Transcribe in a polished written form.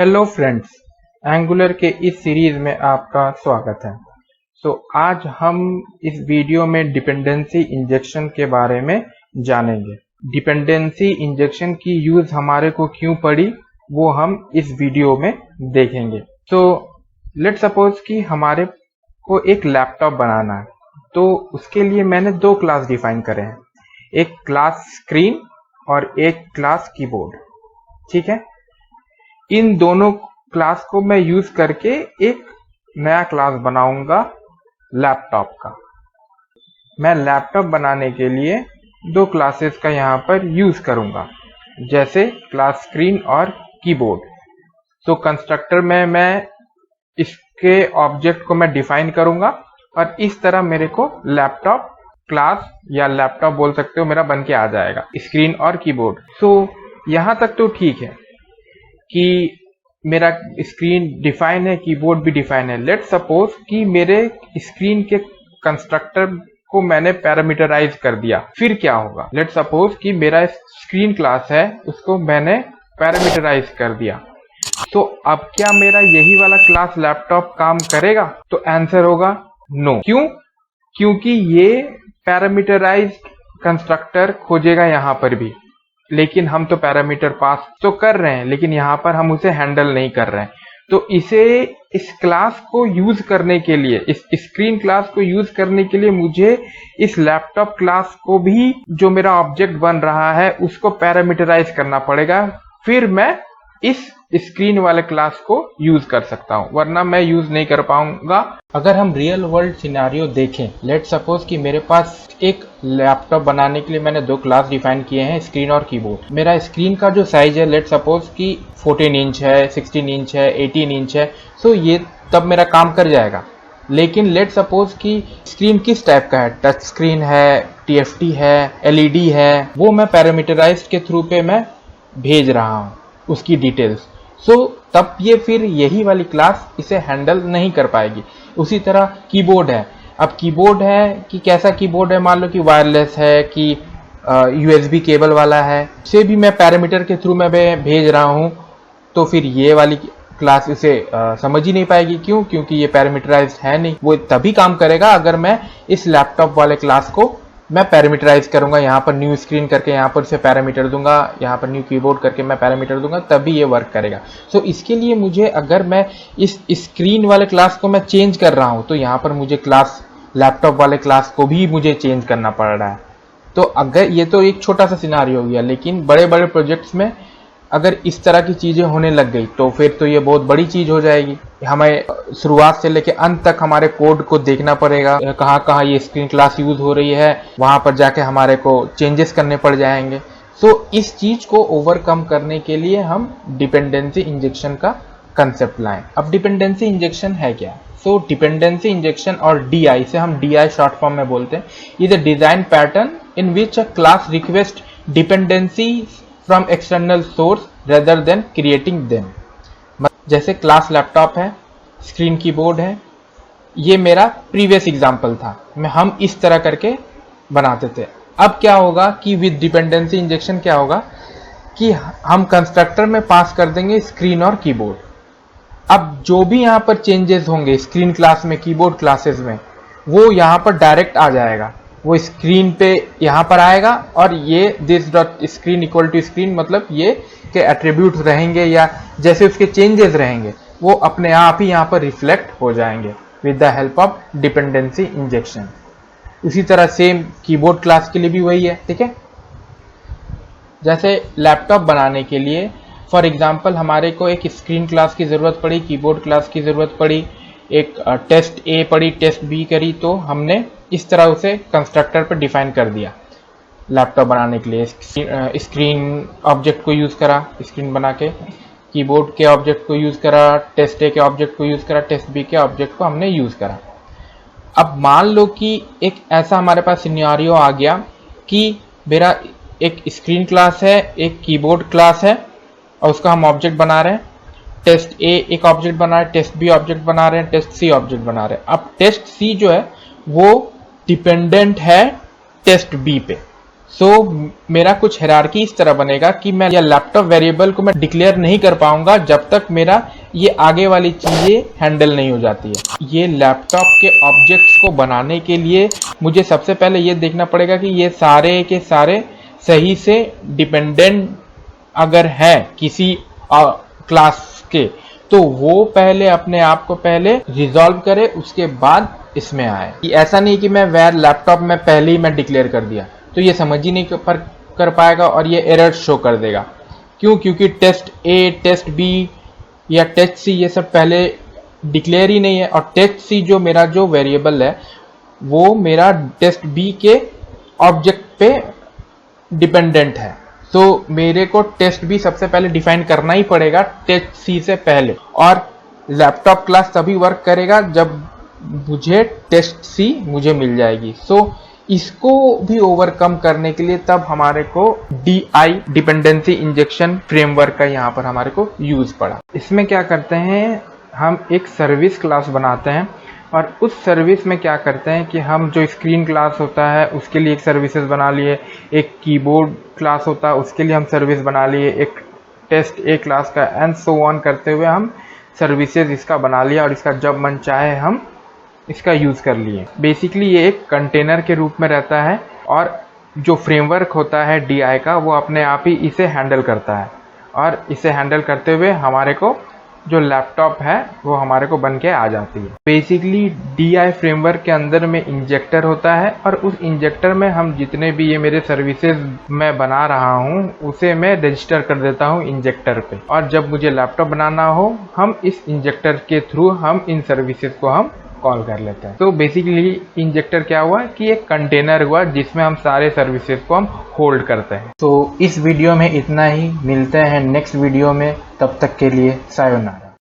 Hello friends, angular के इस series में आपका स्वागत है। आज हम इस वीडियो में डिपेंडेंसी इंजेक्शन के बारे में जानेंगे। डिपेंडेंसी इंजेक्शन की यूज हमारे को क्यों पड़ी वो हम इस वीडियो में देखेंगे। लेट सपोज कि हमारे को एक लैपटॉप बनाना है, तो उसके लिए मैंने दो क्लास डिफाइन करे हैं, एक क्लास स्क्रीन और एक क्लास कीबोर्ड। ठीक है, इन दोनों क्लास को मैं यूज करके एक नया क्लास बनाऊंगा लैपटॉप का। मैं लैपटॉप बनाने के लिए दो क्लासेस का यहाँ पर यूज करूंगा, जैसे क्लास स्क्रीन और कीबोर्ड। कंस्ट्रक्टर में मैं इसके ऑब्जेक्ट को मैं डिफाइन करूंगा और इस तरह मेरे को लैपटॉप क्लास या लैपटॉप बोल सकते हो मेरा बन के आ जाएगा, स्क्रीन और कीबोर्ड। यहाँ तक तो ठीक है कि मेरा स्क्रीन डिफाइन है, कीबोर्ड भी डिफाइन है। लेट सपोज कि मेरे स्क्रीन के कंस्ट्रक्टर को मैंने पैरामीटराइज कर दिया, फिर क्या होगा? लेट सपोज कि मेरा स्क्रीन क्लास है, उसको मैंने पैरामीटराइज कर दिया, तो अब क्या मेरा यही वाला क्लास लैपटॉप काम करेगा? तो आंसर होगा नो। क्यों? क्योंकि ये पैरामीटराइज कंस्ट्रक्टर खोजेगा यहाँ पर भी, लेकिन हम तो पैरामीटर पास तो कर रहे हैं, लेकिन यहाँ पर हम उसे हैंडल नहीं कर रहे हैं। तो इस क्लास को यूज करने के लिए, इस स्क्रीन क्लास को यूज करने के लिए मुझे इस लैपटॉप क्लास को भी, जो मेरा ऑब्जेक्ट बन रहा है, उसको पैरामीटराइज करना पड़ेगा, फिर मैं इस स्क्रीन वाले क्लास को यूज कर सकता हूं, वरना मैं यूज नहीं कर पाऊंगा। अगर हम रियल वर्ल्ड सिनेरियो देखें, लेट सपोज कि मेरे पास एक लैपटॉप बनाने के लिए मैंने दो क्लास डिफाइन किए हैं, स्क्रीन और कीबोर्ड। मेरा स्क्रीन का जो साइज है, लेट सपोज कि 14 इंच है, 16 इंच है, 18 इंच है, ये तब मेरा काम कर जाएगा। लेकिन लेट सपोज कि स्क्रीन किस टाइप का है, टच स्क्रीन है, TFT है, LED है, वो मैं पैरामीटराइज्ड के थ्रू पे मैं भेज रहा हूँ उसकी डिटेल्स। तब ये फिर यही वाली क्लास इसे हैंडल नहीं कर पाएगी। उसी तरह कीबोर्ड है। अब कीबोर्ड है कि कैसा कीबोर्ड है, मान लो कि वायरलेस है कि USB केबल वाला है, से भी मैं पैरामीटर के थ्रू मैं भेज रहा हूँ, तो फिर ये वाली क्लास इसे समझ ही नहीं पाएगी। क्यों? क्योंकि ये पैरामीटराइज्ड है नहीं। वो तभी काम करेगा अगर मैं इस लैपटॉप वाले क्लास को मैं पैरामीटराइज करूंगा, यहाँ पर न्यू स्क्रीन करके यहाँ पर से पैरामीटर दूंगा, यहाँ पर न्यू कीबोर्ड करके मैं पैरामीटर दूंगा, तभी ये वर्क करेगा। इसके लिए मुझे, अगर मैं इस स्क्रीन वाले क्लास को मैं चेंज कर रहा हूँ, तो यहाँ पर मुझे क्लास लैपटॉप वाले क्लास को भी मुझे चेंज करना पड़ रहा है। तो अगर ये तो एक छोटा सा सिनारियो हो गया, लेकिन बड़े बड़े प्रोजेक्ट्स में अगर इस तरह की चीजें होने लग गई, तो फिर तो ये बहुत बड़ी चीज हो जाएगी। हमें शुरुआत से लेकर अंत तक हमारे कोड को देखना पड़ेगा, कहाँ कहाँ ये स्क्रीन क्लास यूज हो रही है, वहां पर जाके हमारे को चेंजेस करने पड़ जाएंगे। इस चीज को ओवरकम करने के लिए हम डिपेंडेंसी इंजेक्शन का कंसेप्ट लाएं। अब डिपेंडेंसी इंजेक्शन है क्या? डिपेंडेंसी इंजेक्शन और DI, से हम DI शॉर्ट फॉर्म में बोलते हैं, is a design pattern in which a class request dependency from external source rather than creating them. जैसे क्लास लैपटॉप है, स्क्रीन कीबोर्ड है, ये मेरा प्रीवियस एग्जांपल था, हम इस तरह करके बनाते थे। अब क्या होगा कि विद डिपेंडेंसी इंजेक्शन क्या होगा कि हम कंस्ट्रक्टर में पास कर देंगे स्क्रीन और कीबोर्ड। अब जो भी यहाँ पर चेंजेस होंगे स्क्रीन क्लास में, कीबोर्ड क्लासेस में, वो यहाँ पर डायरेक्ट आ जाएगा, वो स्क्रीन पे यहाँ पर आएगा, और ये this dot screen equal to screen, मतलब ये के एट्रीब्यूट रहेंगे या जैसे उसके चेंजेस रहेंगे, वो अपने आप ही यहाँ पर रिफ्लेक्ट हो जाएंगे with the help of dependency injection. उसी तरह सेम कीबोर्ड क्लास के लिए भी वही है। ठीक है, जैसे लैपटॉप बनाने के लिए फॉर एग्जांपल हमारे को एक स्क्रीन क्लास की जरूरत पड़ी, कीबोर्ड क्लास की जरूरत पड़ी, एक टेस्ट A पड़ी, टेस्ट B करी, तो हमने इस तरह उसे कंस्ट्रक्टर पर डिफाइन कर दिया। लैपटॉप बनाने के लिए स्क्रीन ऑब्जेक्ट को यूज करा, स्क्रीन बना के, कीबोर्ड के ऑब्जेक्ट को यूज करा, टेस्ट A के ऑब्जेक्ट को यूज करा, टेस्ट B के ऑब्जेक्ट को हमने यूज करा। अब मान लो कि एक ऐसा हमारे पास सिनेरियो आ गया कि मेरा एक स्क्रीन क्लास है, एक कीबोर्ड क्लास है, और उसका हम ऑब्जेक्ट बना रहे हैं। टेस्ट A एक ऑब्जेक्ट बना रहे हैं, टेस्ट B ऑब्जेक्ट बना रहे हैं, टेस्ट C ऑब्जेक्ट बना रहे हैं। अब टेस्ट C जो है वो डिपेंडेंट है टेस्ट B पे। सो मेरा कुछ हायरार्की इस तरह बनेगा कि मैं या लैपटॉप वेरिएबल को मैं डिक्लेयर नहीं कर पाऊंगा जब तक मेरा ये आगे वाली चीजें हैंडल नहीं हो जाती है। ये लैपटॉप के ऑब्जेक्ट्स को बनाने के लिए मुझे सबसे पहले ये देखना पड़ेगा कि ये सारे के सारे सही से डिपेंडेंट अगर है किसी क्लास के, तो वो पहले अपने आप को पहले रिजॉल्व करे, उसके बाद इसमें आए। ऐसा नहीं कि मैं वेयर लैपटॉप में पहले ही मैं डिक्लेयर कर दिया तो ये समझ ही नहीं कर पाएगा और ये एरर शो कर देगा। क्यों? क्योंकि टेस्ट ए, टेस्ट बी या टेस्ट सी ये सब पहले डिक्लेयर ही नहीं है, और टेस्ट सी जो मेरा जो वेरिएबल है वो मेरा टेस्ट बी के ऑब्जेक्ट पे डिपेंडेंट है। तो मेरे को टेस्ट बी सबसे पहले डिफाइन करना ही पड़ेगा टेस्ट सी से पहले, और लैपटॉप क्लास तभी वर्क करेगा जब मुझे टेस्ट सी मुझे मिल जाएगी। सो इसको भी ओवरकम करने के लिए तब हमारे को DI डिपेंडेंसी इंजेक्शन फ्रेमवर्क का यहाँ पर हमारे को यूज पड़ा। इसमें क्या करते हैं, हम एक सर्विस क्लास बनाते हैं और उस सर्विस में क्या करते हैं कि हम जो स्क्रीन क्लास होता है उसके लिए एक सर्विसेज बना लिए, एक कीबोर्ड क्लास होता है उसके लिए हम सर्विस बना लिए, एक टेस्ट ए क्लास का एंड सो ऑन करते हुए हम सर्विसेज इसका बना लिया और इसका जब मन चाहे हम इसका यूज कर लिए। बेसिकली ये एक कंटेनर के रूप में रहता है और जो फ्रेमवर्क होता है DI का वो अपने आप ही इसे हैंडल करता है, और इसे हैंडल करते हुए हमारे को जो लैपटॉप है वो हमारे को बन के आ जाती है। बेसिकली DI फ्रेमवर्क के अंदर में इंजेक्टर होता है और उस इंजेक्टर में हम जितने भी ये मेरे सर्विसेज मैं बना रहा हूँ उसे मैं रजिस्टर कर देता हूँ इंजेक्टर पे, और जब मुझे लैपटॉप बनाना हो हम इस इंजेक्टर के थ्रू हम इन सर्विसेज को हम कॉल कर लेते हैं। तो बेसिकली इंजेक्टर क्या हुआ कि एक कंटेनर हुआ जिसमें हम सारे सर्विसेज को हम होल्ड करते हैं। तो इस वीडियो में इतना ही, मिलते हैं नेक्स्ट वीडियो में, तब तक के लिए सायोनारा।